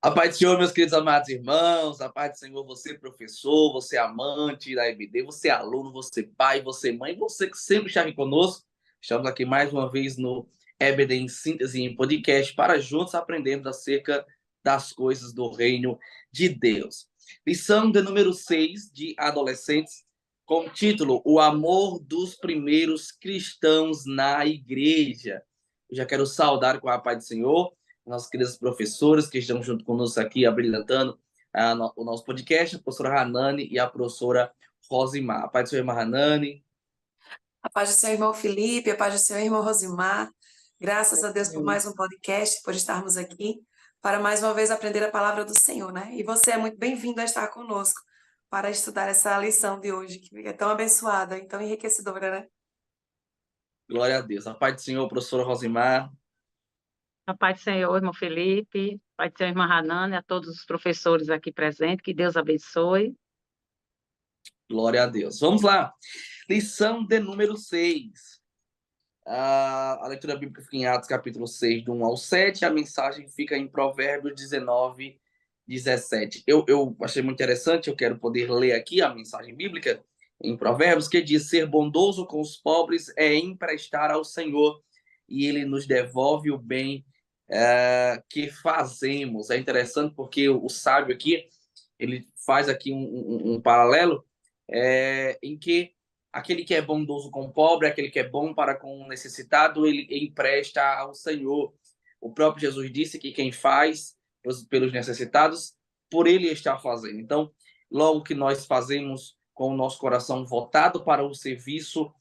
A paz do Senhor, meus queridos amados irmãos, a paz do Senhor, você professor, você amante da EBD, você aluno, você pai, você mãe, você que sempre está aqui conosco. Estamos aqui mais uma vez no EBD em Síntese em Podcast para juntos aprendermos acerca das coisas do reino de Deus. Lição de número 6 de adolescentes, com o título O Amor dos Primeiros Cristãos na Igreja. Eu já quero saudar com a paz do Senhor nossos queridos professores que estão junto conosco aqui, abrilhantando o nosso podcast, a professora Hanani e a professora Rosimar. A paz do Senhor, irmã Hanani. A paz do seu irmão Felipe, a paz do seu irmão Rosimar. Graças a Deus por mais um podcast, por estarmos aqui para mais uma vez aprender a palavra do Senhor, né? E você é muito bem-vindo a estar conosco para estudar essa lição de hoje, que é tão abençoada e tão enriquecedora, né? Glória a Deus. A paz do Senhor, professora Rosimar. A paz do Senhor, irmão Felipe, a paz do Senhor, irmã Hanani, a todos os professores aqui presentes, que Deus abençoe. Glória a Deus. Vamos lá. Lição de número 6. A leitura bíblica fica em Atos capítulo 6, do 1 ao 7. A mensagem fica em Provérbios 19, 17. Eu achei muito interessante, eu quero poder ler aqui a mensagem bíblica em Provérbios, que diz: ser bondoso com os pobres é emprestar ao Senhor, e ele nos devolve o bem que fazemos. É interessante porque o sábio aqui, ele faz aqui um paralelo em que aquele que é bondoso com o pobre, aquele que é bom para com o necessitado, ele empresta ao Senhor. O próprio Jesus disse que quem faz pelos necessitados, por ele está fazendo. Então, logo que nós fazemos com o nosso coração voltado para o serviço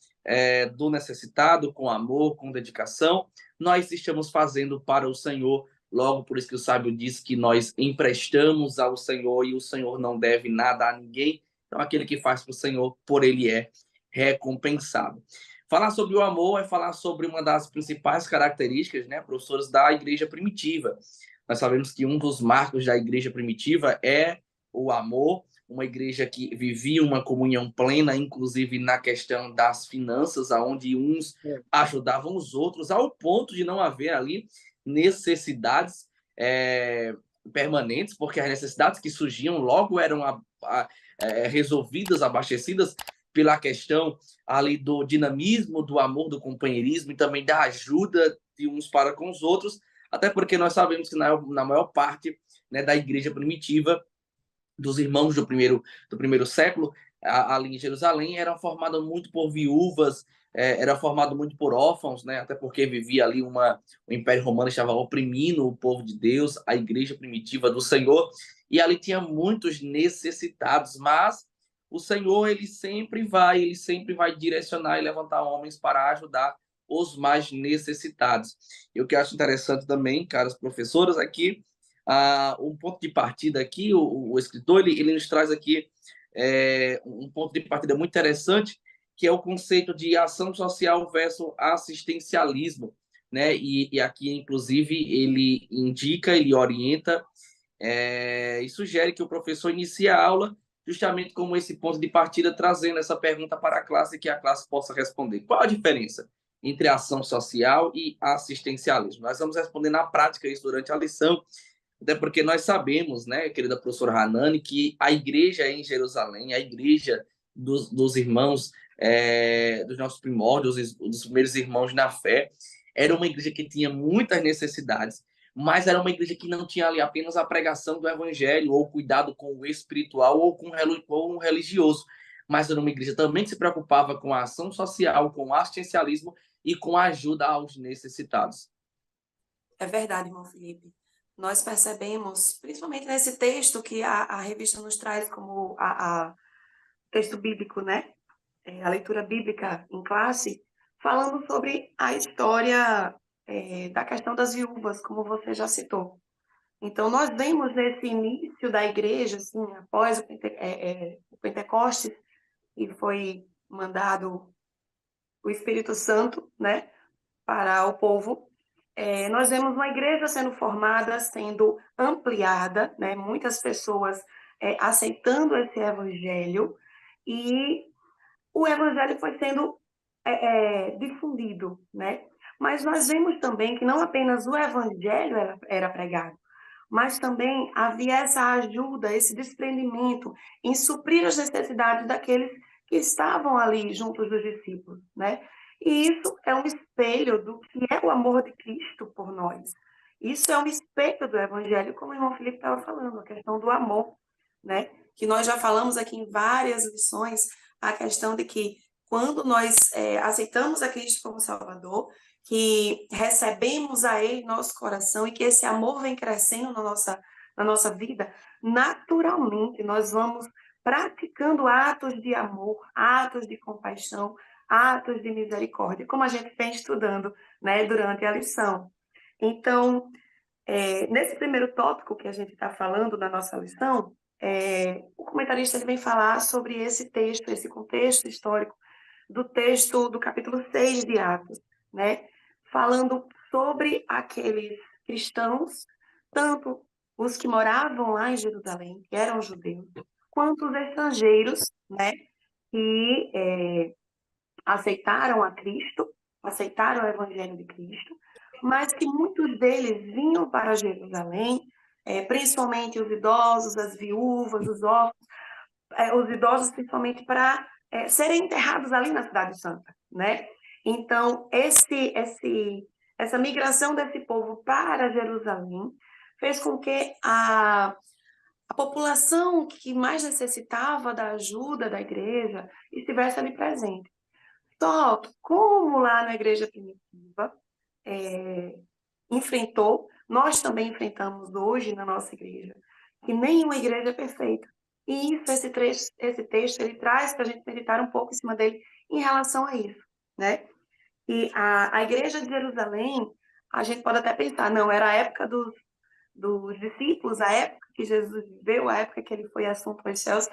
do necessitado, com amor, com dedicação, nós estamos fazendo para o Senhor. Logo, por isso que o sábio diz que nós emprestamos ao Senhor e o Senhor não deve nada a ninguém. Então, aquele que faz para o Senhor, por ele é recompensado. Falar sobre o amor é falar sobre uma das principais características, né, professores, da igreja primitiva. Nós sabemos que um dos marcos da igreja primitiva é o amor, uma igreja que vivia uma comunhão plena, inclusive na questão das finanças, onde uns ajudavam os outros, ao ponto de não haver ali necessidades permanentes, porque as necessidades que surgiam logo eram resolvidas, abastecidas pela questão ali do dinamismo, do amor, do companheirismo e também da ajuda de uns para com os outros, até porque nós sabemos que na maior parte, né, da igreja primitiva, dos irmãos do primeiro século, ali em Jerusalém, era formada muito por viúvas, era formado muito por órfãos, né, até porque vivia ali o Império Romano estava oprimindo o povo de Deus, a igreja primitiva do Senhor, e ali tinha muitos necessitados, mas o Senhor, ele sempre vai direcionar e levantar homens para ajudar os mais necessitados. E o que eu acho interessante também, caras professoras, aqui, um ponto de partida aqui, o escritor, ele nos traz aqui um ponto de partida muito interessante, que é o conceito de ação social versus assistencialismo, né? E aqui, inclusive, ele indica, ele orienta e sugere que o professor inicie a aula justamente como esse ponto de partida, trazendo essa pergunta para a classe e que a classe possa responder. Qual a diferença entre ação social e assistencialismo? Nós vamos responder na prática isso durante a lição, até porque nós sabemos, né, querida professora Hanani, que a igreja em Jerusalém, a igreja dos irmãos, dos nossos primórdios, dos primeiros irmãos na fé, era uma igreja que tinha muitas necessidades, mas era uma igreja que não tinha ali apenas a pregação do evangelho, ou cuidado com o espiritual, ou com o religioso, mas era uma igreja também que se preocupava com a ação social, com o assistencialismo e com a ajuda aos necessitados. É verdade, irmão Felipe. Nós percebemos, principalmente nesse texto que a revista nos traz como texto bíblico, né? A leitura bíblica em classe, falando sobre a história da questão das viúvas, como você já citou. Então, nós vemos nesse início da igreja, assim, após o Pentecostes, e foi mandado o Espírito Santo, né, para o povo, nós vemos uma igreja sendo formada, sendo ampliada, né, muitas pessoas aceitando esse evangelho, e o evangelho foi sendo difundido, né? Mas nós vemos também que não apenas o evangelho era pregado, mas também havia essa ajuda, esse desprendimento em suprir as necessidades daqueles que estavam ali juntos dos discípulos, né? E isso é um espelho do que é o amor de Cristo por nós. Isso é um espelho do Evangelho, como o irmão Felipe estava falando, a questão do amor, né? Que nós já falamos aqui em várias lições, a questão de que quando nós aceitamos a Cristo como Salvador, que recebemos a Ele em nosso coração e que esse amor vem crescendo na nossa vida, naturalmente nós vamos praticando atos de amor, atos de compaixão, atos de misericórdia, como a gente vem estudando, né, durante a lição. Então, nesse primeiro tópico que a gente está falando na nossa lição, o comentarista ele vem falar sobre esse texto, esse contexto histórico do texto do capítulo 6 de Atos, né? Falando sobre aqueles cristãos, tanto os que moravam lá em Jerusalém, que eram judeus, quanto os estrangeiros, né? Que aceitaram a Cristo, aceitaram o Evangelho de Cristo, mas que muitos deles vinham para Jerusalém, principalmente os idosos, as viúvas, os órfãos, os idosos principalmente para serem enterrados ali na Cidade Santa, né? Então, essa migração desse povo para Jerusalém fez com que a população que mais necessitava da ajuda da igreja estivesse ali presente. Só que, como lá na igreja primitiva enfrentou, nós também enfrentamos hoje na nossa igreja, que nenhuma igreja é perfeita. E isso, esse texto, ele traz para a gente meditar um pouco em cima dele em relação a isso, né? E a igreja de Jerusalém, a gente pode até pensar, não, era a época dos discípulos, a época que Jesus viveu, a época que ele foi assunto aos céus,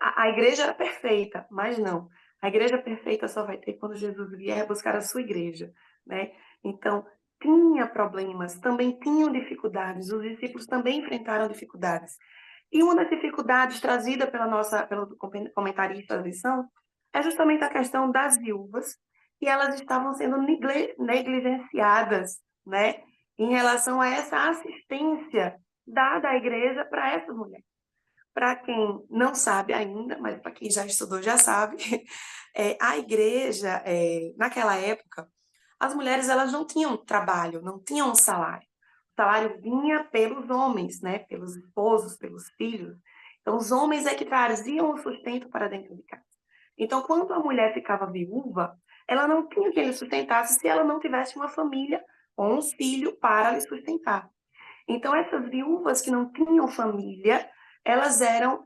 a igreja era perfeita, mas não. A igreja perfeita só vai ter quando Jesus vier buscar a sua igreja, né? Então, tinha problemas, também tinham dificuldades, os discípulos também enfrentaram dificuldades. E uma das dificuldades trazida pelo comentarista da lição é justamente a questão das viúvas, que elas estavam sendo negligenciadas, né, em relação a essa assistência dada à igreja para essas mulheres. Para quem não sabe ainda, mas para quem já estudou já sabe, a igreja, naquela época, as mulheres elas não tinham trabalho, não tinham salário. O salário vinha pelos homens, né? Pelos esposos, pelos filhos. Então, os homens é que traziam o sustento para dentro de casa. Então, quando a mulher ficava viúva, ela não tinha quem lhe sustentasse se ela não tivesse uma família ou um filho para lhe sustentar. Então, essas viúvas que não tinham família, elas eram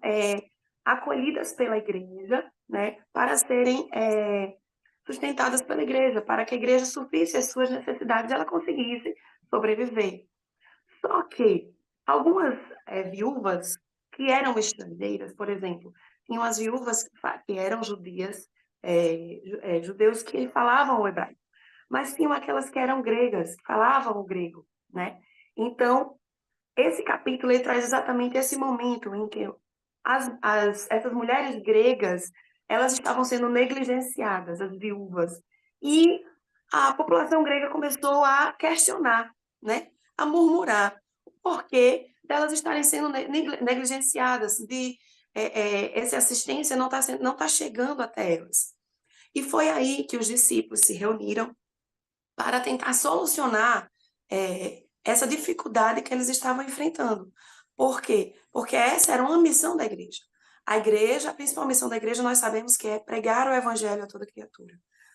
acolhidas pela igreja, né? Para serem sustentadas pela igreja, para que a igreja suprisse as suas necessidades e ela conseguisse sobreviver. Só que algumas viúvas que eram estrangeiras, por exemplo, tinham as viúvas que eram judias, judeus que falavam o hebraico, mas tinham aquelas que eram gregas, que falavam o grego, né? Então, esse capítulo ele traz exatamente esse momento em que essas mulheres gregas elas estavam sendo negligenciadas, as viúvas, e a população grega começou a questionar, né, a murmurar o porquê delas estarem sendo negligenciadas, de essa assistência não tá chegando até elas. E foi aí que os discípulos se reuniram para tentar solucionar essa dificuldade que eles estavam enfrentando. Por quê? Porque essa era uma missão da igreja. A igreja, a principal missão da igreja, nós sabemos que é pregar o evangelho a toda criatura.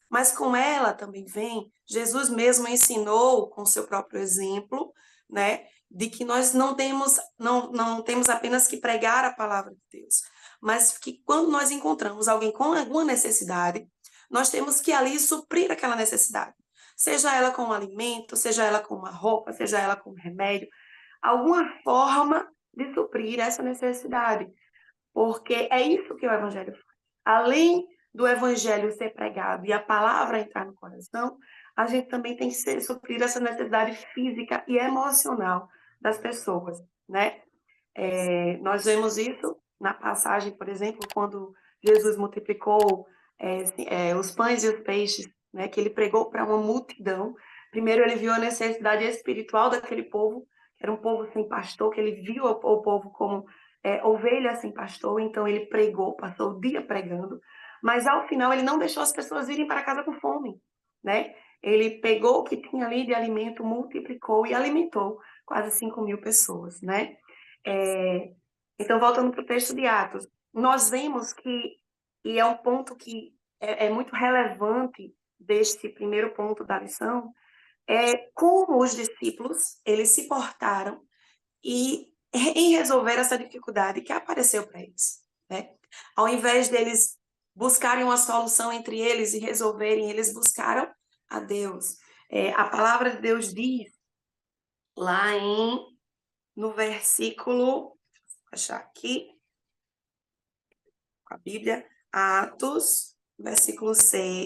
Mas com ela também vem, Jesus mesmo ensinou com seu próprio exemplo, né, de que nós não temos apenas que pregar a palavra de Deus, mas que quando nós encontramos alguém com alguma necessidade, nós temos que ali suprir aquela necessidade. Seja ela com um alimento, seja ela com uma roupa, seja ela com um remédio, alguma forma de suprir essa necessidade. Porque é isso que o evangelho faz. Além do evangelho ser pregado e a palavra entrar no coração, a gente também tem que suprir essa necessidade física e emocional das pessoas, né? Nós vemos isso na passagem, por exemplo, quando Jesus multiplicou os pães e os peixes, né, que ele pregou para uma multidão. Primeiro ele viu a necessidade espiritual daquele povo, que era um povo sem pastor, que ele viu o povo como ovelha sem pastor, então ele pregou, passou o dia pregando, mas ao final ele não deixou as pessoas irem para casa com fome, né? Ele pegou o que tinha ali de alimento, multiplicou e alimentou quase 5.000 pessoas, né? Então, voltando para o texto de Atos, nós vemos que, e é um ponto que é muito relevante deste primeiro ponto da lição, é como os discípulos, eles se portaram e em resolver essa dificuldade que apareceu para eles, né? Ao invés deles buscarem uma solução entre eles e resolverem, eles buscaram a Deus. A palavra de Deus diz lá no versículo, vou achar aqui, a Bíblia, Atos,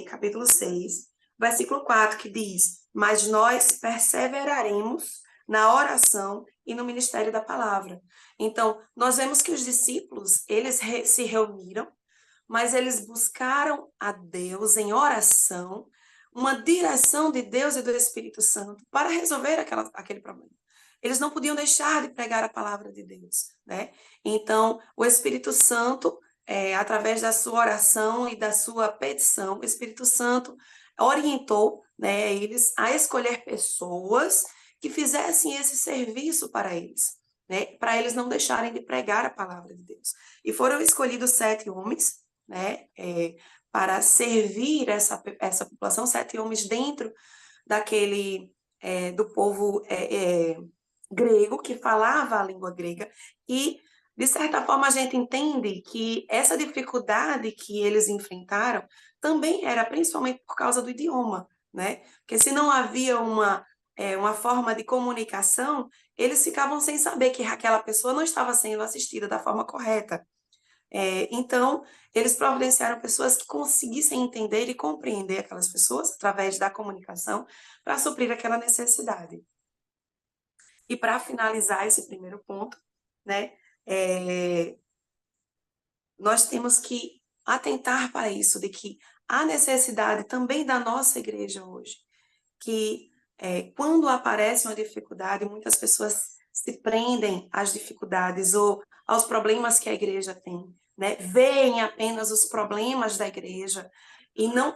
capítulo 6, versículo 4, que diz: mas nós perseveraremos na oração e no ministério da palavra. Então, nós vemos que os discípulos, eles se reuniram, mas eles buscaram a Deus em oração, uma direção de Deus e do Espírito Santo para resolver aquele problema. Eles não podiam deixar de pregar a palavra de Deus, né? Então, o Espírito Santo, através da sua oração e da sua petição, o Espírito Santo orientou, né, eles a escolher pessoas que fizessem esse serviço para eles, né, para eles não deixarem de pregar a palavra de Deus. E foram escolhidos 7 homens, né, para servir essa população, 7 homens dentro daquele, do povo grego, que falava a língua grega, e, de certa forma, a gente entende que essa dificuldade que eles enfrentaram também era principalmente por causa do idioma, né? Porque se não havia uma forma de comunicação, eles ficavam sem saber que aquela pessoa não estava sendo assistida da forma correta. Então, eles providenciaram pessoas que conseguissem entender e compreender aquelas pessoas através da comunicação para suprir aquela necessidade. E para finalizar esse primeiro ponto, né, nós temos que atentar para isso, de que há necessidade também da nossa igreja hoje, que quando aparece uma dificuldade, muitas pessoas se prendem às dificuldades ou aos problemas que a igreja tem, né? Veem apenas os problemas da igreja e não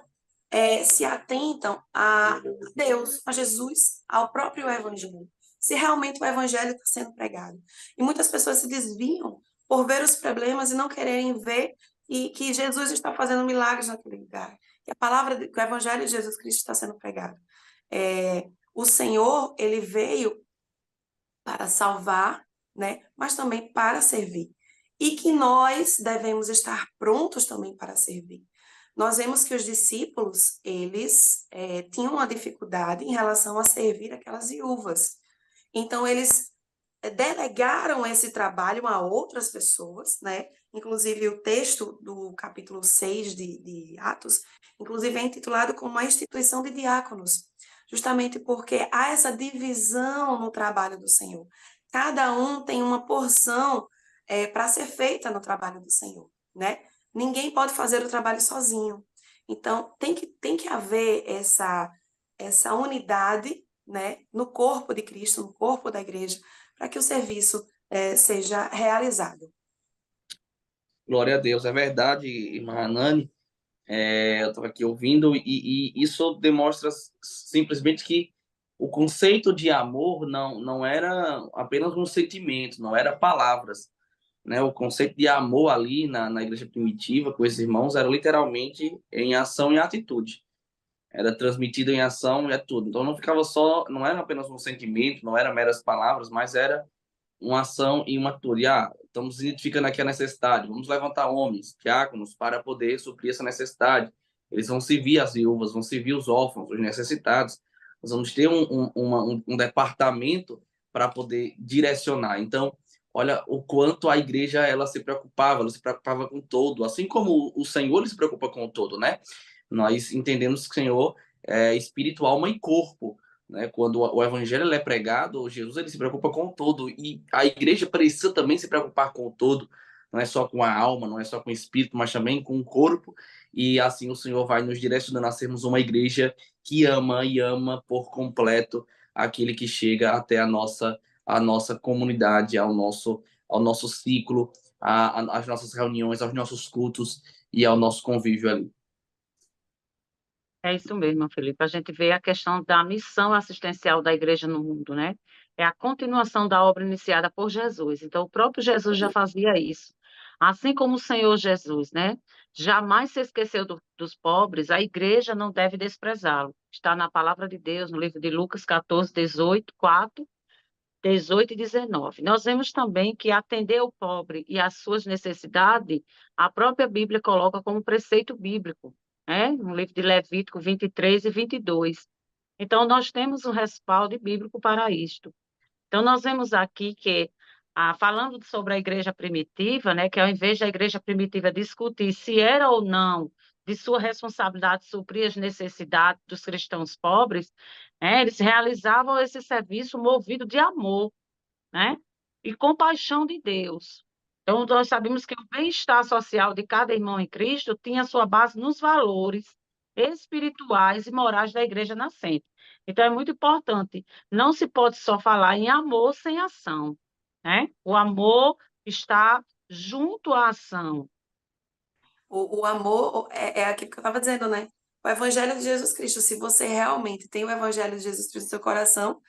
se atentam a Deus, a Jesus, ao próprio Evangelho. Se realmente o Evangelho está sendo pregado. E muitas pessoas se desviam por ver os problemas e não quererem ver que Jesus está fazendo milagres naquele lugar. Que que o Evangelho de Jesus Cristo está sendo pregado. O Senhor, ele veio para salvar, né? Mas também para servir. E que nós devemos estar prontos também para servir. Nós vemos que os discípulos, eles tinham uma dificuldade em relação a servir aquelas viúvas. Então, eles delegaram esse trabalho a outras pessoas, né? Inclusive, o texto do capítulo 6 de Atos, inclusive, é intitulado como a instituição de diáconos, justamente porque há essa divisão no trabalho do Senhor. Cada um tem uma porção para ser feita no trabalho do Senhor, né? Ninguém pode fazer o trabalho sozinho. Então, tem que haver essa unidade, né, no corpo de Cristo, no corpo da igreja, para que o serviço seja realizado. Glória a Deus, é verdade, irmã Anani. Eu estava aqui ouvindo e isso demonstra simplesmente que o conceito de amor não era apenas um sentimento, não era palavras, né? O conceito de amor ali na igreja primitiva com esses irmãos era literalmente em ação e atitude. Era transmitido em ação e é tudo. Então não ficava só, não era apenas um sentimento, não era meras palavras, mas era uma ação e uma atitude. Estamos identificando aqui a necessidade, vamos levantar homens, diáconos, para poder suprir essa necessidade. Eles vão servir as viúvas, vão servir os órfãos, os necessitados. Nós vamos ter um departamento para poder direcionar. Então, olha o quanto a igreja ela se preocupava com todo, assim como o Senhor ele se preocupa com o todo, né? Nós entendemos que o Senhor é espírito, alma e corpo, né? Quando o evangelho é pregado, Jesus ele se preocupa com o todo e a igreja precisa também se preocupar com o todo, não é só com a alma, não é só com o espírito, mas também com o corpo, e assim o Senhor vai nos direcionando a sermos uma igreja que ama e ama por completo aquele que chega até a nossa à nossa comunidade, ao nosso ciclo, às nossas reuniões, aos nossos cultos e ao nosso convívio ali. É isso mesmo, Felipe. A gente vê a questão da missão assistencial da igreja no mundo, né? É a continuação da obra iniciada por Jesus. Então, o próprio Jesus já fazia isso. Assim como o Senhor Jesus, né? Jamais se esqueceu dos pobres, a igreja não deve desprezá-lo. Está na palavra de Deus, no livro de Lucas 14, 18, 4, 18 e 19. Nós vemos também que atender o pobre e às suas necessidades, a própria Bíblia coloca como preceito bíblico, né? No livro de Levítico 23 e 22. Então, nós temos um respaldo bíblico para isto. Então, nós vemos aqui que, falando sobre a igreja primitiva, né, que ao invés da igreja primitiva discutir se era ou não de sua responsabilidade suprir as necessidades dos cristãos pobres, eles realizavam esse serviço movido de amor, né, e compaixão de Deus. Então, nós sabemos que o bem-estar social de cada irmão em Cristo tinha sua base nos valores espirituais e morais da igreja nascente. Então, é muito importante. Não se pode só falar em amor sem ação, né? O amor está junto à ação. O amor é aquilo que eu estava dizendo, né? O Evangelho de Jesus Cristo, se você realmente tem o Evangelho de Jesus Cristo no seu coração,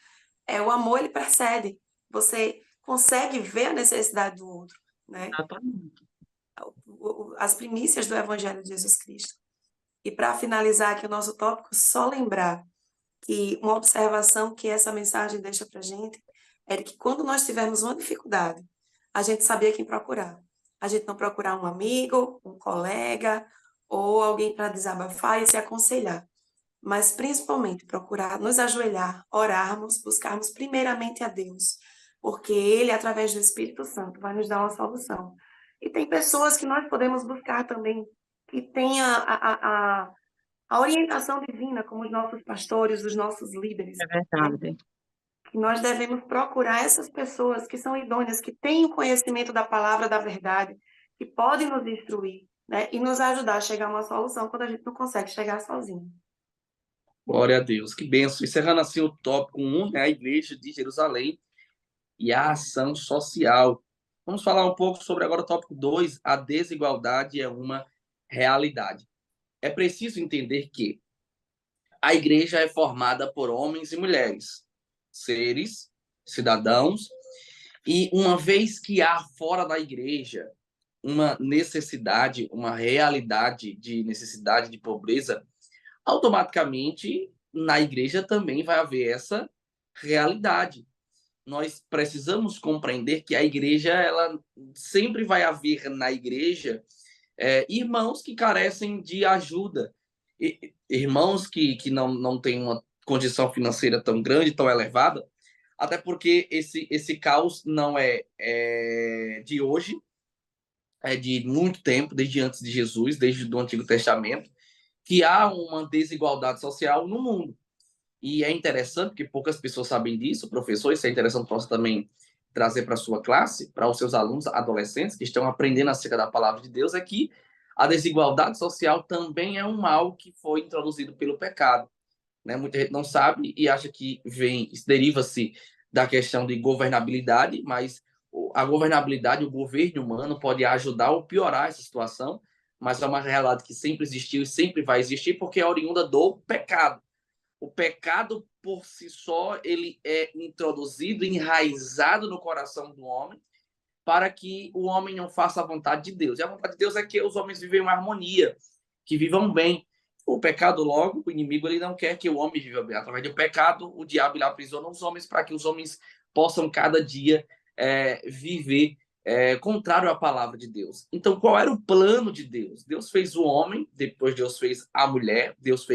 o amor, ele precede. Você consegue ver a necessidade do outro, né? Exatamente. As primícias do Evangelho de Jesus Cristo. E para finalizar aqui o nosso tópico, só lembrar que uma observação que essa mensagem deixa para a gente é de que quando nós tivermos uma dificuldade, a gente sabia quem procurar. A gente não procurar um amigo, um colega ou alguém para desabafar e se aconselhar, mas principalmente procurar nos ajoelhar, orarmos, buscarmos primeiramente a Deus, porque Ele, através do Espírito Santo, vai nos dar uma solução. E tem pessoas que nós podemos buscar também, que tenha a orientação divina, como os nossos pastores, os nossos líderes, É né? verdade. Que nós devemos procurar essas pessoas que são idôneas, que têm o conhecimento da palavra da verdade, que podem nos instruir, né? E nos ajudar a chegar a uma solução quando a gente não consegue chegar sozinho. Glória a Deus, que benção. Encerrando assim o tópico 1, né, a igreja de Jerusalém e a ação social. Vamos falar um pouco sobre agora o tópico 2, a desigualdade é uma realidade. É preciso entender que a igreja é formada por homens e mulheres, seres, cidadãos, e uma vez que há fora da igreja uma necessidade, uma realidade de necessidade de pobreza, automaticamente na igreja também vai haver essa realidade. Nós precisamos compreender que a igreja, ela sempre vai haver na igreja irmãos que carecem de ajuda, irmãos que não têm uma condição financeira tão grande, tão elevada, até porque esse caos não é de hoje, é de muito tempo, desde antes de Jesus, desde o Antigo Testamento, que há uma desigualdade social no mundo. E é interessante, porque poucas pessoas sabem disso, professor, isso é interessante para você também trazer para a sua classe, para os seus alunos adolescentes que estão aprendendo acerca da palavra de Deus, é que a desigualdade social também é um mal que foi introduzido pelo pecado. Né? Muita gente não sabe e acha que deriva-se da questão de governabilidade, mas a governabilidade, o governo humano pode ajudar ou piorar essa situação, mas é uma realidade que sempre existiu e sempre vai existir porque é oriunda do pecado. O pecado por si só, ele é introduzido, enraizado no coração do homem, para que o homem não faça a vontade de Deus. E a vontade de Deus é que os homens vivam em harmonia, que vivam bem. O pecado, logo, o inimigo, ele não quer que o homem viva bem. Através do pecado, o diabo ele aprisiona os homens para que os homens possam cada dia viver contrário à palavra de Deus. Então, qual era o plano de Deus? Deus fez o homem, depois Deus fez a mulher, Deus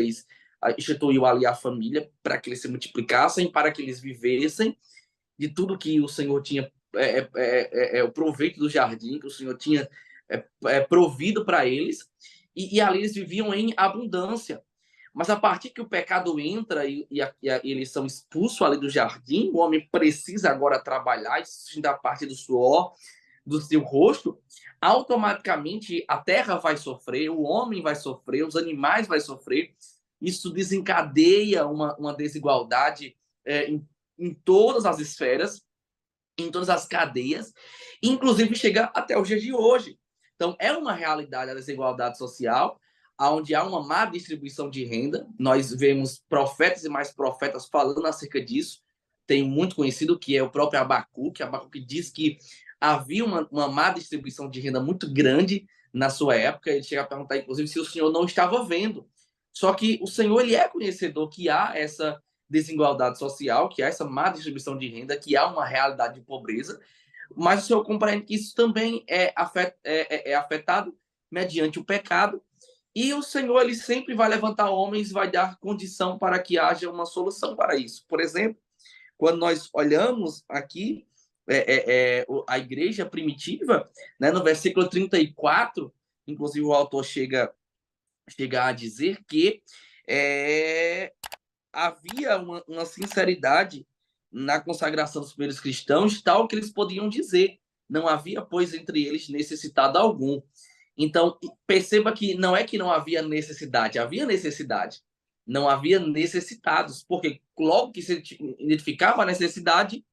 instituiu ali a família para que eles se multiplicassem, para que eles vivessem de tudo que o Senhor tinha, o proveito do jardim, que o Senhor tinha provido para eles, e ali eles viviam em abundância. Mas a partir que o pecado entra e eles são expulsos ali do jardim, o homem precisa agora trabalhar, isso da parte do suor, do seu rosto, automaticamente a terra vai sofrer, o homem vai sofrer, os animais vão sofrer. Isso desencadeia uma desigualdade em todas as esferas, em todas as cadeias, inclusive chega até os dias de hoje. Então, é uma realidade a desigualdade social, onde há uma má distribuição de renda. Nós vemos profetas e mais profetas falando acerca disso. Tem um muito conhecido que é o próprio Abacuque. Abacuque diz que havia uma má distribuição de renda muito grande na sua época. Ele chega a perguntar, inclusive, se o Senhor não estava vendo. Só que o Senhor, ele é conhecedor que há essa desigualdade social, que há essa má distribuição de renda, que há uma realidade de pobreza, mas o Senhor compreende que isso também é afetado mediante o pecado, e o Senhor, ele sempre vai levantar homens, vai dar condição para que haja uma solução para isso. Por exemplo, quando nós olhamos aqui a igreja primitiva, né, no versículo 34, inclusive o autor chega a dizer que havia uma sinceridade na consagração dos primeiros cristãos, tal que eles podiam dizer. Não havia, pois, entre eles necessitado algum. Então, perceba que não é que não havia necessidade, havia necessidade. Não havia necessitados, porque logo que se identificava a necessidade,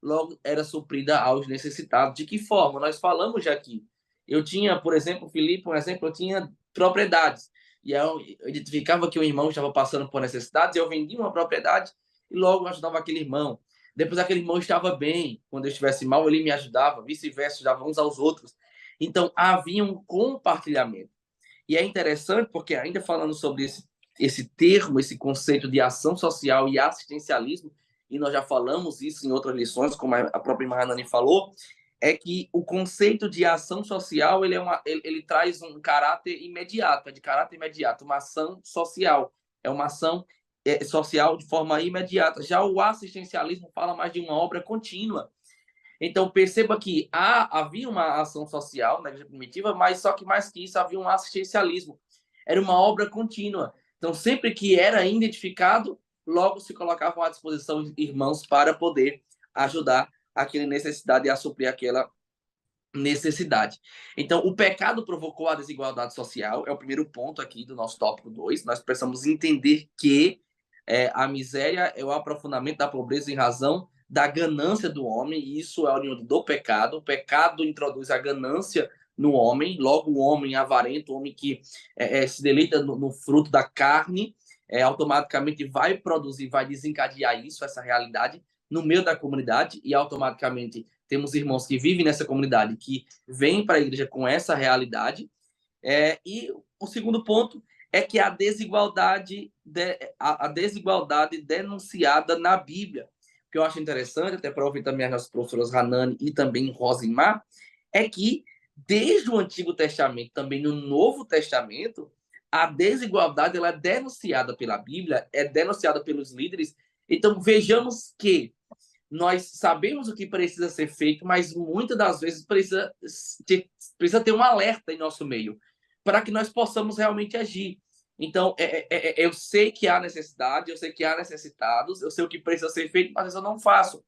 logo era suprida aos necessitados. De que forma? Nós falamos já aqui. Eu tinha, por exemplo, Filipe, um exemplo, eu tinha propriedades. E eu identificava que o irmão estava passando por necessidades, eu vendia uma propriedade e logo ajudava aquele irmão. Depois aquele irmão estava bem, quando eu estivesse mal, ele me ajudava, vice-versa, ajudava uns aos outros. Então, havia um compartilhamento. E é interessante porque, ainda falando sobre esse termo, esse conceito de ação social e assistencialismo, e nós já falamos isso em outras lições, como a própria irmã Hanani falou, é que o conceito de ação social ele traz um caráter imediato, uma ação social, é uma ação social de forma imediata. Já o assistencialismo fala mais de uma obra contínua. Então, perceba que havia uma ação social na igreja primitiva, mas só que mais que isso, havia um assistencialismo. Era uma obra contínua. Então, sempre que era identificado, logo se colocavam à disposição irmãos para poder ajudar aquela necessidade e a suprir aquela necessidade. Então, o pecado provocou a desigualdade social, é o primeiro ponto aqui do nosso tópico 2. Nós precisamos entender que a miséria é o aprofundamento da pobreza em razão da ganância do homem, e isso é oriundo do pecado. O pecado introduz a ganância no homem, logo o homem avarento, o homem que se deleita no fruto da carne, automaticamente vai produzir, vai desencadear isso, essa realidade, no meio da comunidade, e automaticamente temos irmãos que vivem nessa comunidade, que vêm para a igreja com essa realidade. E o segundo ponto é que a desigualdade denunciada na Bíblia, o que eu acho interessante, até para ouvir também as nossas professoras Hanani e também Rosimar, é que desde o Antigo Testamento, também no Novo Testamento, a desigualdade ela é denunciada pela Bíblia, é denunciada pelos líderes. Então, vejamos que nós sabemos o que precisa ser feito, mas muitas das vezes precisa ter um alerta em nosso meio, para que nós possamos realmente agir. Então, eu sei que há necessidade, eu sei que há necessitados, eu sei o que precisa ser feito, mas eu não faço.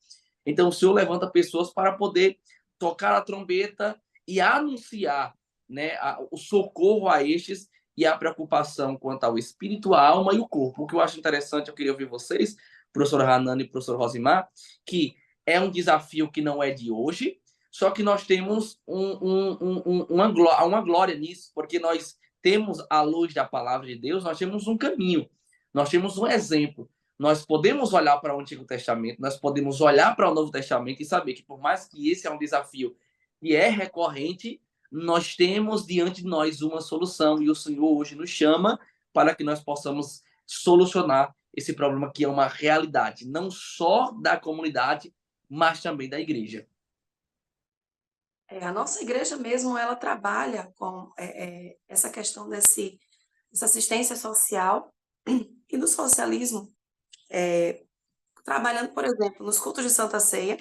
Então, o Senhor levanta pessoas para poder tocar a trombeta e anunciar, né, o socorro a estes e a preocupação quanto ao espírito, a alma e o corpo. O que eu acho interessante, eu queria ouvir vocês, professora Hanani e professor Rosimar, que é um desafio que não é de hoje, só que nós temos uma glória nisso, porque nós temos a luz da palavra de Deus, nós temos um caminho, nós temos um exemplo. Nós podemos olhar para o Antigo Testamento, nós podemos olhar para o Novo Testamento e saber que, por mais que esse é um desafio que é recorrente, nós temos diante de nós uma solução, e o Senhor hoje nos chama para que nós possamos solucionar esse problema que é uma realidade, não só da comunidade, mas também da igreja. A nossa igreja mesmo, ela trabalha com essa questão dessa assistência social e do socialismo, trabalhando, por exemplo, nos cultos de Santa Ceia,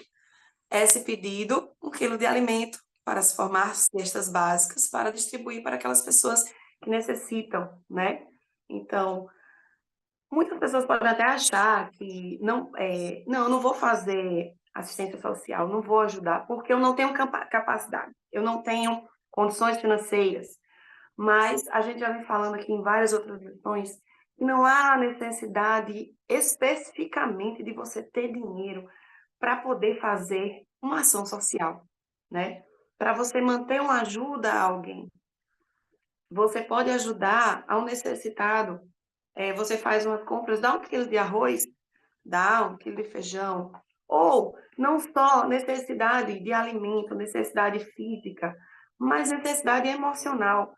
se pedido 1 quilo de alimento para se formar cestas básicas para distribuir para aquelas pessoas que necessitam, né? Então, muitas pessoas podem até achar que não, eu não vou fazer assistência social, não vou ajudar, porque eu não tenho capacidade, eu não tenho condições financeiras. Mas a gente já vem falando aqui em várias outras lições que não há necessidade especificamente de você ter dinheiro para poder fazer uma ação social, né? Para você manter uma ajuda a alguém. Você pode ajudar ao necessitado. Você faz umas compras, dá 1 quilo de arroz, dá 1 quilo de feijão. Ou não só necessidade de alimento, necessidade física, mas necessidade emocional.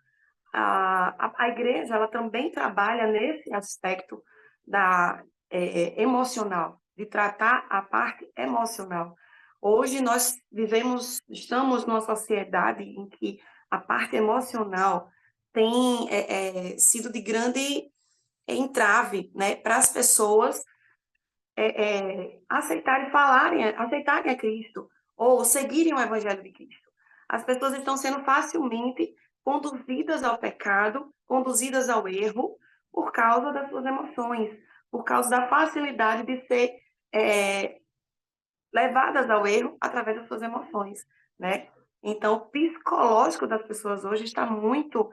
A igreja ela também trabalha nesse aspecto da emocional, de tratar a parte emocional. Hoje nós estamos numa sociedade em que a parte emocional tem sido de grande entrave, né, para as pessoas aceitarem a Cristo ou seguirem o Evangelho de Cristo. As pessoas estão sendo facilmente conduzidas ao pecado, conduzidas ao erro, por causa das suas emoções, por causa da facilidade de ser é, levadas ao erro através das suas emoções, né? Então, o psicológico das pessoas hoje está muito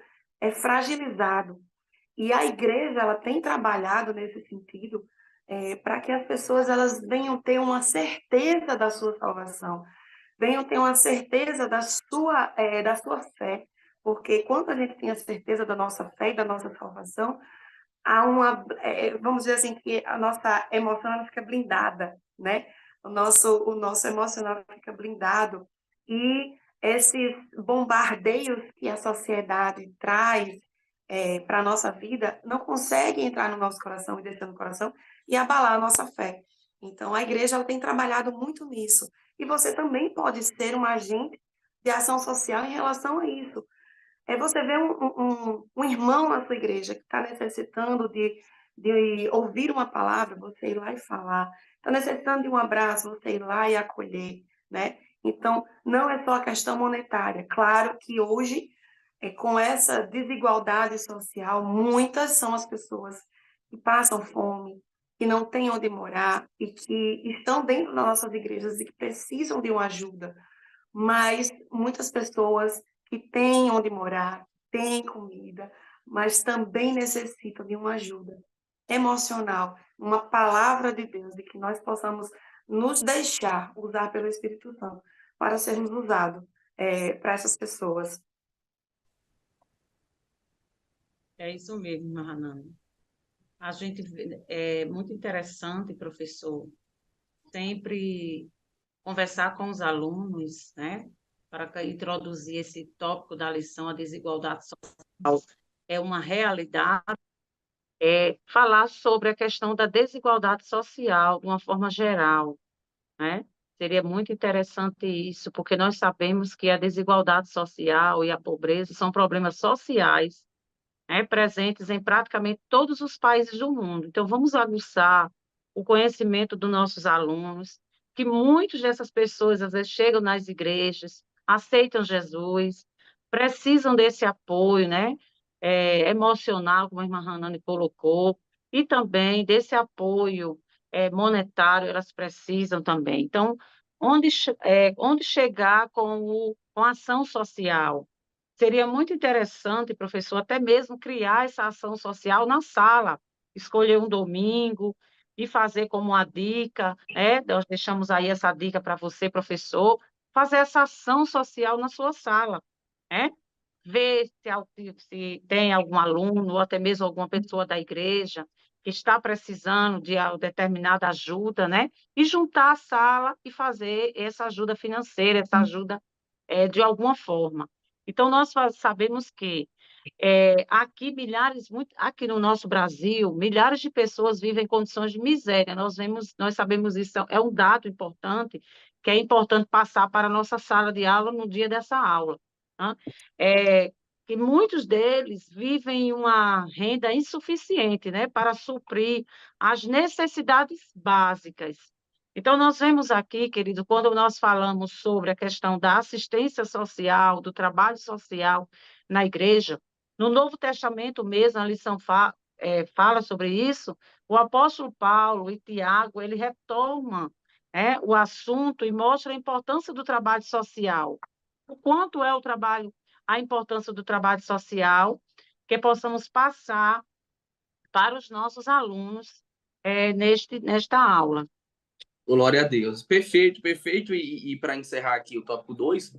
fragilizado. E a igreja ela tem trabalhado nesse sentido para que as pessoas elas venham ter uma certeza da sua salvação, venham ter uma certeza da sua fé, porque quando a gente tem a certeza da nossa fé e da nossa salvação, vamos dizer assim, que a nossa emoção ela fica blindada, né? O nosso emocional fica blindado e esses bombardeios que a sociedade traz para a nossa vida não conseguem entrar no nosso coração e descer no coração e abalar a nossa fé. Então, a igreja ela tem trabalhado muito nisso. E você também pode ser um agente de ação social em relação a isso. Você vê um irmão na sua igreja que está necessitando de ouvir uma palavra, você ir lá e falar. Está necessitando de um abraço, você ir lá e acolher, né? Então, não é só a questão monetária. Claro que hoje, com essa desigualdade social, muitas são as pessoas que passam fome, que não têm onde morar e que estão dentro das nossas igrejas e que precisam de uma ajuda. Mas muitas pessoas que têm onde morar, têm comida, mas também necessitam de uma ajuda emocional, uma palavra de Deus, de que nós possamos nos deixar usar pelo Espírito Santo para sermos usados para essas pessoas. É isso mesmo, Maranã. É muito interessante, professor, sempre conversar com os alunos, né, para introduzir esse tópico da lição, a desigualdade social é uma realidade, falar sobre a questão da desigualdade social de uma forma geral, né? Seria muito interessante isso, porque nós sabemos que a desigualdade social e a pobreza são problemas sociais, né, presentes em praticamente todos os países do mundo. Então, vamos aguçar o conhecimento dos nossos alunos, que muitas dessas pessoas, às vezes, chegam nas igrejas, aceitam Jesus, precisam desse apoio, né, emocional, como a irmã Hanani colocou, e também desse apoio monetário, elas precisam também. Então, onde chegar com a ação social? Seria muito interessante, professor, até mesmo criar essa ação social na sala, escolher um domingo e fazer como uma dica, né? Nós deixamos aí essa dica para você, professor, fazer essa ação social na sua sala, né? Ver se tem algum aluno ou até mesmo alguma pessoa da igreja que está precisando de determinada ajuda, né? E juntar a sala e fazer essa ajuda financeira, essa ajuda de alguma forma. Então, nós sabemos que aqui no nosso Brasil, milhares de pessoas vivem em condições de miséria. Nós sabemos isso, é um dado importante, que é importante passar para a nossa sala de aula no dia dessa aula, né? Que muitos deles vivem uma renda insuficiente, né, para suprir as necessidades básicas. Então, nós vemos aqui, querido, quando nós falamos sobre a questão da assistência social, do trabalho social na igreja, no Novo Testamento mesmo, a lição fala sobre isso, o apóstolo Paulo e Tiago, ele retoma o assunto e mostra a importância do trabalho social. O quanto é a importância do trabalho social, que possamos passar para os nossos alunos nesta aula. Glória a Deus. Perfeito, perfeito. E para encerrar aqui o tópico 2,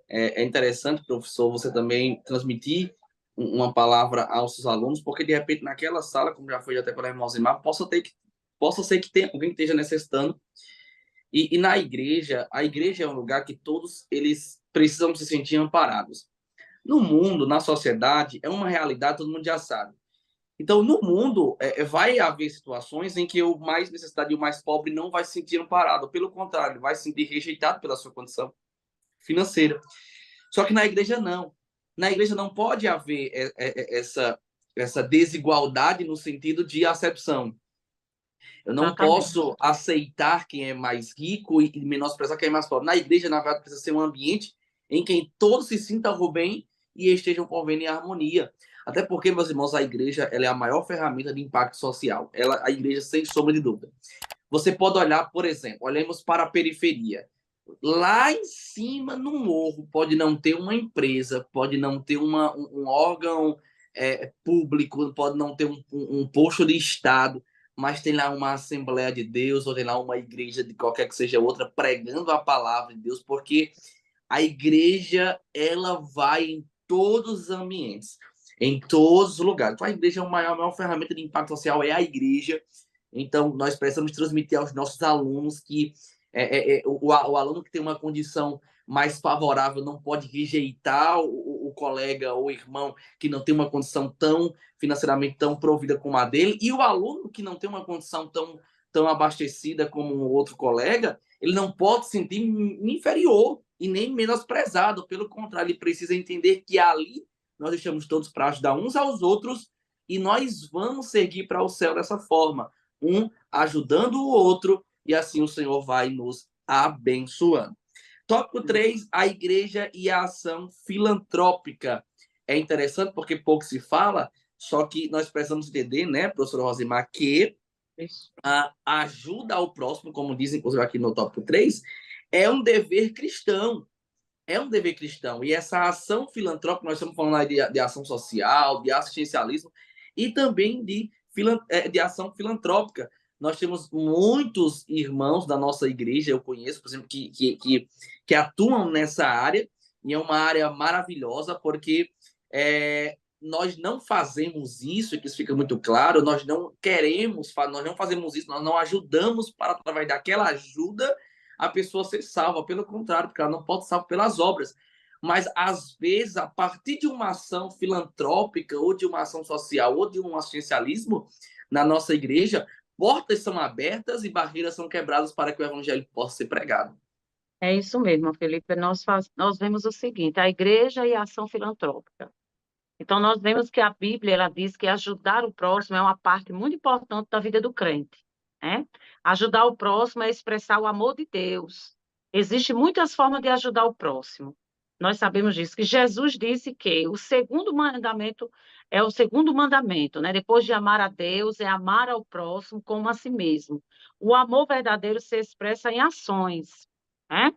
é interessante, professor, você também transmitir uma palavra aos seus alunos, porque de repente naquela sala, como já foi até pela irmã Zimar, possa ser que tenha alguém que esteja necessitando. E na igreja, a igreja é um lugar que todos eles precisam se sentir amparados. No mundo, na sociedade, é uma realidade, todo mundo já sabe. Então, no mundo, vai haver situações em que o mais necessitado e o mais pobre não vai se sentir amparado. Pelo contrário, vai se sentir rejeitado pela sua condição financeira. Só que na igreja, não. Na igreja não pode haver essa desigualdade no sentido de acepção. Eu não Exatamente. posso aceitar quem é mais rico e menosprezar quem é mais pobre. Na igreja, na verdade, precisa ser um ambiente em que todos se sintam bem e estejam convivendo em harmonia. Até porque, meus irmãos, a igreja ela é a maior ferramenta de impacto social. A igreja, sem sombra de dúvida. Você pode olhar, por exemplo, olhemos para a periferia. Lá em cima, no morro, pode não ter uma empresa, pode não ter um órgão público, pode não ter um posto de Estado, mas tem lá uma Assembleia de Deus, ou tem lá uma igreja de qualquer que seja outra, pregando a palavra de Deus, porque a igreja, ela vai em todos os ambientes, em todos os lugares. Então, a igreja é a maior ferramenta de impacto social, é a igreja. Então, nós precisamos transmitir aos nossos alunos que o aluno que tem uma condição mais favorável não pode rejeitar o colega ou o irmão que não tem uma condição tão financeiramente tão provida como a dele, e o aluno que não tem uma condição tão abastecida como um outro colega, ele não pode se sentir inferior e nem menosprezado. Pelo contrário, ele precisa entender que ali nós estamos todos para ajudar uns aos outros e nós vamos seguir para o céu dessa forma, um ajudando o outro, e assim o Senhor vai nos abençoando. Tópico 3, a igreja e a ação filantrópica. É interessante porque pouco se fala, só que nós precisamos entender, né, professora Rosimar, que a ajuda ao próximo, como dizem inclusive aqui no tópico 3, é um dever cristão. É um dever cristão. E essa ação filantrópica, nós estamos falando aí de ação social, de assistencialismo e também de ação filantrópica. Nós temos muitos irmãos da nossa igreja, eu conheço, por exemplo, que atuam nessa área, e é uma área maravilhosa, porque nós não fazemos isso, e que isso fica muito claro, nós não queremos, nós não fazemos isso, nós não ajudamos para, através daquela ajuda, a pessoa ser salva. Pelo contrário, porque ela não pode ser salva pelas obras. Mas, às vezes, a partir de uma ação filantrópica, ou de uma ação social, ou de um assistencialismo na nossa igreja, portas são abertas e barreiras são quebradas para que o evangelho possa ser pregado. É isso mesmo, Felipe. Nós vemos o seguinte, a igreja e a ação filantrópica. Então, nós vemos que a Bíblia, ela diz que ajudar o próximo é uma parte muito importante da vida do crente, né? Ajudar o próximo é expressar o amor de Deus. Existem muitas formas de ajudar o próximo. Nós sabemos disso, que Jesus disse que o segundo mandamento é o segundo mandamento, né? Depois de amar a Deus, é amar ao próximo como a si mesmo. O amor verdadeiro se expressa em ações, né?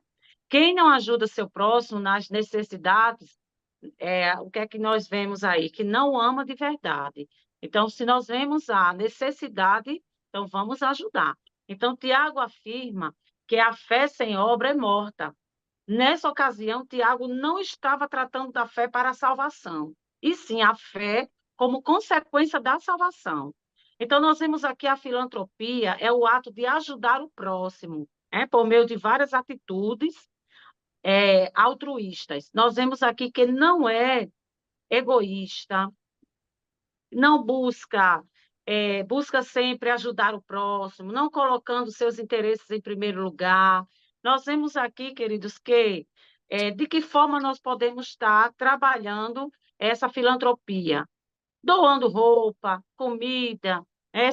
Quem não ajuda seu próximo nas necessidades, o que é que nós vemos aí? Que não ama de verdade. Então, se nós vemos a necessidade, então vamos ajudar. Então, Tiago afirma que a fé sem obra é morta. Nessa ocasião, Tiago não estava tratando da fé para a salvação, e sim a fé como consequência da salvação. Então, nós vemos aqui a filantropia é o ato de ajudar o próximo, por meio de várias atitudes altruístas. Nós vemos aqui que não é egoísta, não busca sempre ajudar o próximo, não colocando seus interesses em primeiro lugar. Nós vemos aqui, queridos, que de que forma nós podemos estar trabalhando essa filantropia, doando roupa, comida,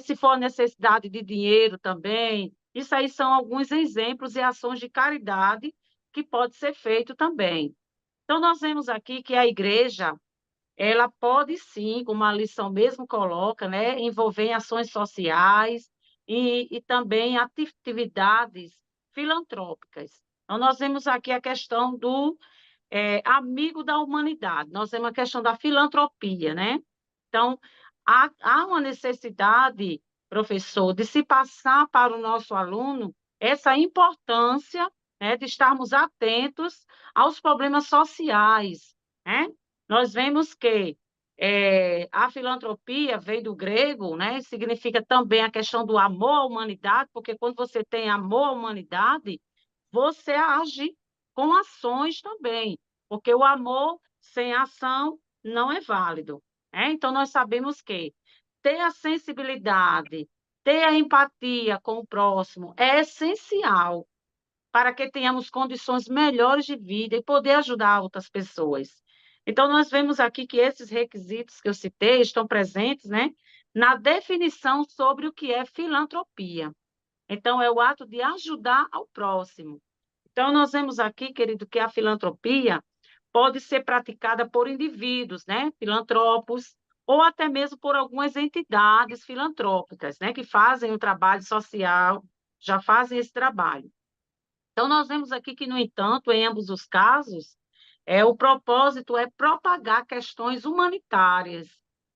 se for necessidade de dinheiro também. Isso aí são alguns exemplos e ações de caridade que pode ser feito também. Então, nós vemos aqui que a igreja, ela pode sim, como a lição mesmo coloca, né, envolver em ações sociais e também atividades filantrópicas. Então, nós vemos aqui a questão do amigo da humanidade, nós vemos a questão da filantropia, né? Então, há uma necessidade, professor, de se passar para o nosso aluno essa importância, né, de estarmos atentos aos problemas sociais, né? Nós vemos que a filantropia veio do grego, né? Significa também a questão do amor à humanidade, porque quando você tem amor à humanidade, você age com ações também, porque o amor sem ação não é válido, né? Então, nós sabemos que ter a sensibilidade, ter a empatia com o próximo é essencial para que tenhamos condições melhores de vida e poder ajudar outras pessoas. Então, nós vemos aqui que esses requisitos que eu citei estão presentes, né, na definição sobre o que é filantropia. Então, é o ato de ajudar ao próximo. Então, nós vemos aqui, querido, que a filantropia pode ser praticada por indivíduos, né, filantropos, ou até mesmo por algumas entidades filantrópicas, né, que fazem um trabalho social, já fazem esse trabalho. Então, nós vemos aqui que, no entanto, em ambos os casos, o propósito é propagar questões humanitárias,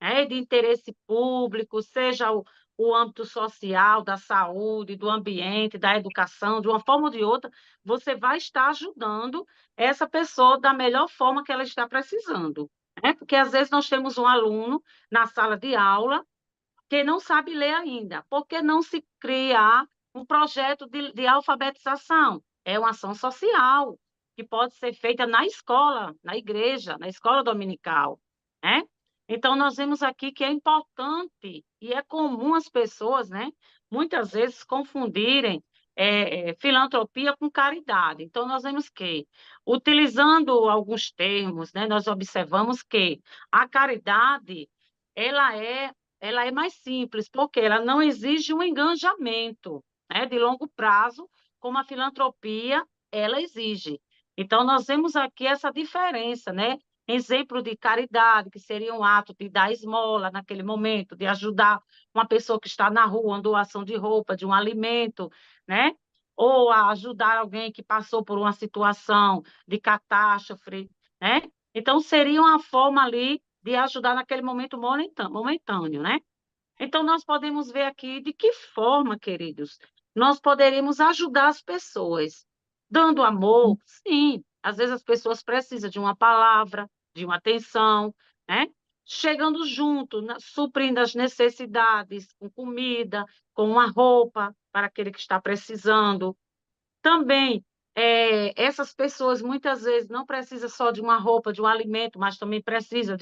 né, de interesse público, seja o âmbito social, da saúde, do ambiente, da educação, de uma forma ou de outra, você vai estar ajudando essa pessoa da melhor forma que ela está precisando. Né? Porque, às vezes, nós temos um aluno na sala de aula que não sabe ler ainda. Por que não se criar um projeto de alfabetização? É uma ação social que pode ser feita na escola, na igreja, na escola dominical, né? Então, nós vemos aqui que é importante e é comum as pessoas, né, muitas vezes confundirem filantropia com caridade. Então, nós vemos que, utilizando alguns termos, né, nós observamos que a caridade, ela é ela é mais simples, porque ela não exige um engajamento, né, de longo prazo, como a filantropia ela exige. Então, nós vemos aqui essa diferença, né? Exemplo de caridade, que seria um ato de dar esmola naquele momento, de ajudar uma pessoa que está na rua, uma doação de roupa, de um alimento, né? Ou a ajudar alguém que passou por uma situação de catástrofe, né? Então, seria uma forma ali de ajudar naquele momento momentâneo, né? Então, nós podemos ver aqui de que forma, queridos, nós poderíamos ajudar as pessoas. Dando amor, sim, às vezes as pessoas precisam de uma palavra, de uma atenção, né? Chegando junto, suprindo as necessidades, com comida, com uma roupa para aquele que está precisando. Também, essas pessoas muitas vezes não precisam só de uma roupa, de um alimento, mas também precisam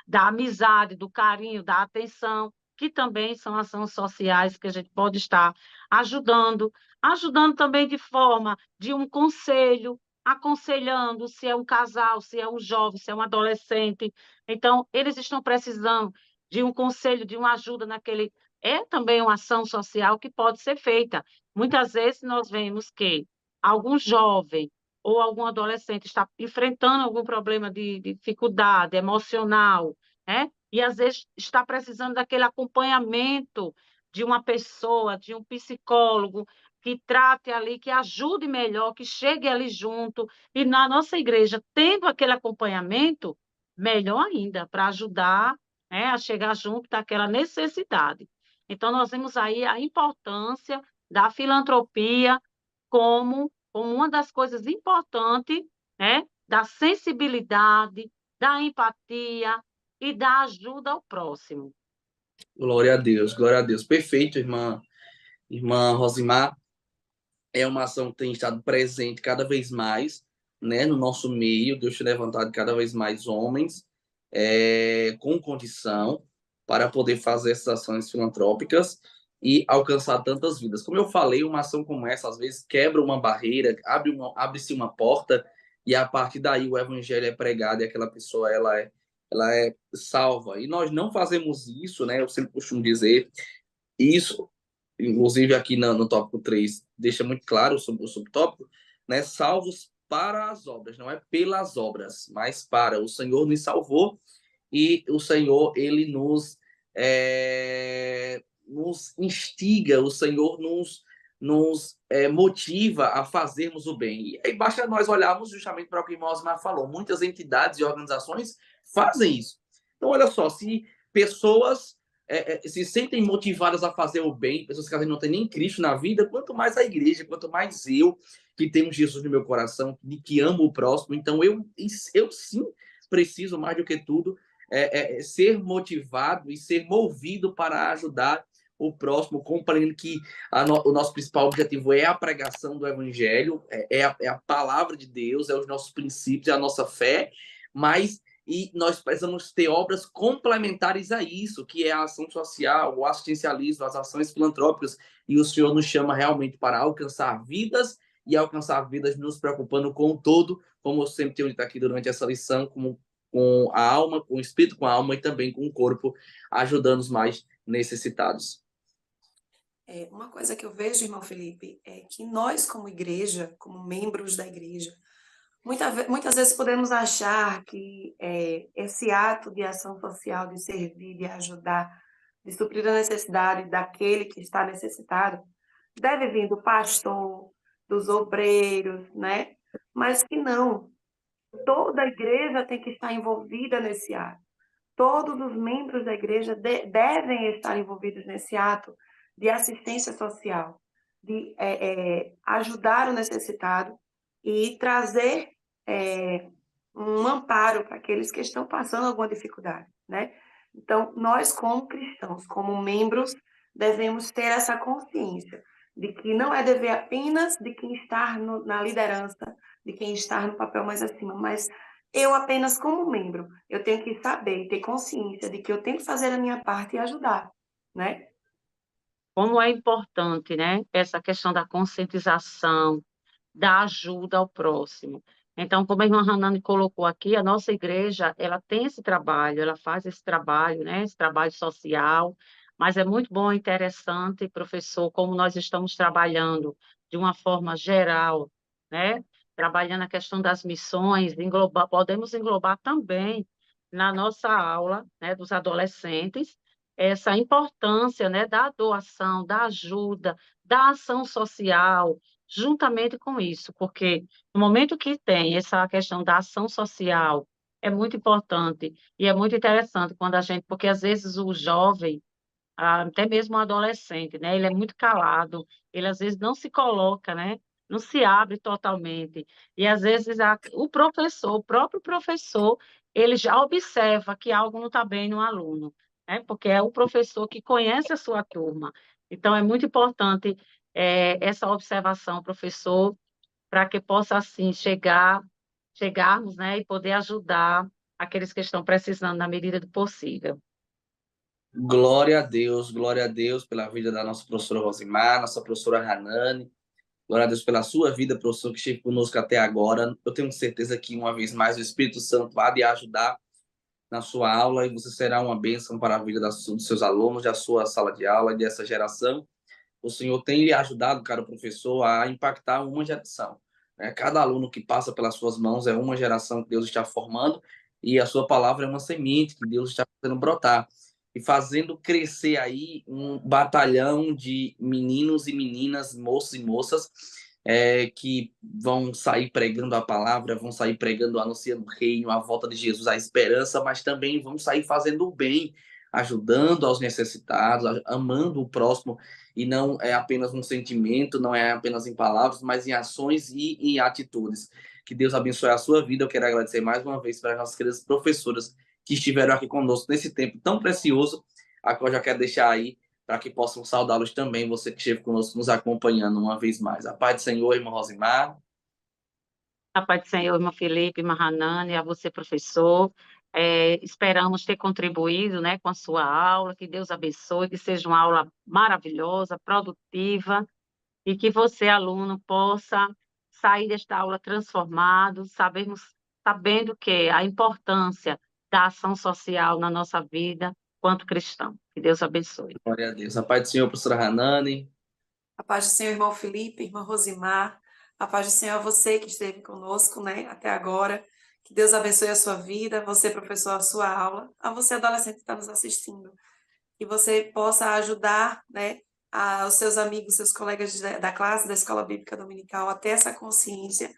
da amizade, do carinho, da atenção, que também são ações sociais que a gente pode estar ajudando, ajudando também de forma de um conselho, aconselhando se é um casal, se é um jovem, se é um adolescente. Então, eles estão precisando de um conselho, de uma ajuda naquele. É também uma ação social que pode ser feita. Muitas vezes nós vemos que algum jovem ou algum adolescente está enfrentando algum problema de dificuldade emocional, né? E às vezes está precisando daquele acompanhamento de uma pessoa, de um psicólogo que trate ali, que ajude melhor, que chegue ali junto. E na nossa igreja, tendo aquele acompanhamento, melhor ainda, para ajudar, né, a chegar junto daquela necessidade. Então, nós vemos aí a importância da filantropia como uma das coisas importantes, né, da sensibilidade, da empatia e da ajuda ao próximo. Glória a Deus, glória a Deus. Perfeito, irmã Rosimar. É uma ação que tem estado presente cada vez mais, né, no nosso meio. Deus tem levantado cada vez mais homens com condição para poder fazer essas ações filantrópicas e alcançar tantas vidas. Como eu falei, uma ação como essa, às vezes, quebra uma barreira, abre-se uma porta, e a partir daí o evangelho é pregado e aquela pessoa ela é salva. E nós não fazemos isso, né? Eu sempre costumo dizer, isso inclusive aqui no tópico 3 deixa muito claro sobre o subtópico, né? Salvos para as obras, não é pelas obras, mas para. O Senhor nos salvou e o Senhor, ele nos instiga, o Senhor nos motiva a fazermos o bem. E aí basta nós olharmos justamente para o que o irmão Osmar falou. Muitas entidades e organizações fazem isso. Então, olha só, se pessoas se sentem motivadas a fazer o bem, pessoas que às vezes não têm nem Cristo na vida, quanto mais a igreja, quanto mais eu, que tenho Jesus no meu coração, que amo o próximo. Então, eu sim preciso, mais do que tudo, ser motivado e ser movido para ajudar o próximo, compreendendo que o nosso principal objetivo é a pregação do evangelho, é a palavra de Deus, é os nossos princípios, é a nossa fé, mas e nós precisamos ter obras complementares a isso, que é a ação social, o assistencialismo, as ações filantrópicas, e o Senhor nos chama realmente para alcançar vidas, e alcançar vidas nos preocupando com o todo, como eu sempre tenho dito aqui durante essa lição, com a alma, com o espírito, com a alma e também com o corpo, ajudando os mais necessitados. Uma coisa que eu vejo, irmão Felipe, é que nós, como igreja, como membros da igreja, muitas vezes podemos achar que esse ato de ação social, de servir, de ajudar, de suprir a necessidade daquele que está necessitado, deve vir do pastor, dos obreiros, né? Mas que não. Toda a igreja tem que estar envolvida nesse ato. Todos os membros da igreja devem estar envolvidos nesse ato de assistência social, de ajudar o necessitado e trazer um amparo para aqueles que estão passando alguma dificuldade, né? Então, nós, como cristãos, como membros, devemos ter essa consciência de que não é dever apenas de quem está na liderança, de quem está no papel mais acima, mas eu apenas como membro, eu tenho que saber e ter consciência de que eu tenho que fazer a minha parte e ajudar, né? Como é importante, né, essa questão da conscientização, da ajuda ao próximo. Então, como a irmã Hanani colocou aqui, a nossa igreja, ela tem esse trabalho, ela faz esse trabalho, né, esse trabalho social, mas é muito bom, interessante, professor, como nós estamos trabalhando de uma forma geral, né, trabalhando a questão das missões, podemos englobar também na nossa aula, né, dos adolescentes, essa importância, né, da doação, da ajuda, da ação social, juntamente com isso, porque no momento que tem essa questão da ação social, é muito importante e é muito interessante quando a gente, porque às vezes o jovem, até mesmo o adolescente, né, ele é muito calado, ele às vezes não se coloca, né, não se abre totalmente, e às vezes o professor, o próprio professor, ele já observa que algo não está bem no aluno, né, porque é o professor que conhece a sua turma, então é muito importante essa observação, professor, para que possa, assim, chegarmos, né, e poder ajudar aqueles que estão precisando na medida do possível. Glória a Deus pela vida da nossa professora Rosimar, nossa professora Hanani. Glória a Deus pela sua vida, professor, que esteve conosco até agora. Eu tenho certeza que, uma vez mais, o Espírito Santo há de ajudar na sua aula e você será uma bênção para a vida dos seus alunos, da sua sala de aula e dessa geração. O Senhor tem lhe ajudado, caro professor, a impactar uma geração, né? Cada aluno que passa pelas suas mãos é uma geração que Deus está formando e a sua palavra é uma semente que Deus está fazendo brotar e fazendo crescer aí um batalhão de meninos e meninas, moços e moças, que vão sair pregando a palavra, vão sair pregando, anunciando o reino, a volta de Jesus, a esperança, mas também vão sair fazendo o bem, ajudando aos necessitados, amando o próximo, e não é apenas um sentimento, não é apenas em palavras, mas em ações e em atitudes. Que Deus abençoe a sua vida. Eu quero agradecer mais uma vez para as nossas queridas professoras que estiveram aqui conosco nesse tempo tão precioso, a qual eu já quero deixar aí para que possam saudá-los também, você que esteve conosco nos acompanhando uma vez mais. A paz do Senhor, irmã Rosimar. A paz do Senhor, irmão Felipe, irmã Hanani, a você, professor. Esperamos ter contribuído, né, com a sua aula, que Deus abençoe, que seja uma aula maravilhosa, produtiva, e que você, aluno, possa sair desta aula transformado, sabendo que a importância da ação social na nossa vida, quanto cristão. Que Deus abençoe. Glória a Deus. A paz do Senhor, professora Hanani. A paz do Senhor, irmão Felipe, irmã Rosimar. A paz do Senhor a você que esteve conosco, né, até agora. Que Deus abençoe a sua vida, você, professor, a sua aula, a você, adolescente que está nos assistindo. Que você possa ajudar, né, os seus amigos, seus colegas da classe, da Escola Bíblica Dominical, a ter essa consciência,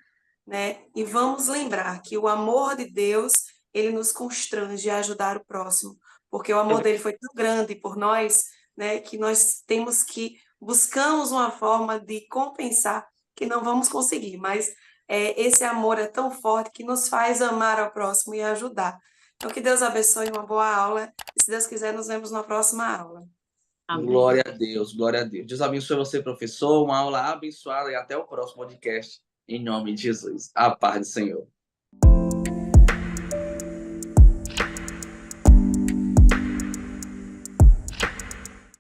né? E vamos lembrar que o amor de Deus, ele nos constrange a ajudar o próximo, porque o amor dele foi tão grande por nós, né, que nós buscamos uma forma de compensar, que não vamos conseguir, mas esse amor é tão forte que nos faz amar ao próximo e ajudar. Então, que Deus abençoe, uma boa aula, e se Deus quiser, nos vemos na próxima aula. Amém. Glória a Deus, glória a Deus. Deus abençoe você, professor. Uma aula abençoada e até o próximo podcast. Em nome de Jesus. A paz do Senhor.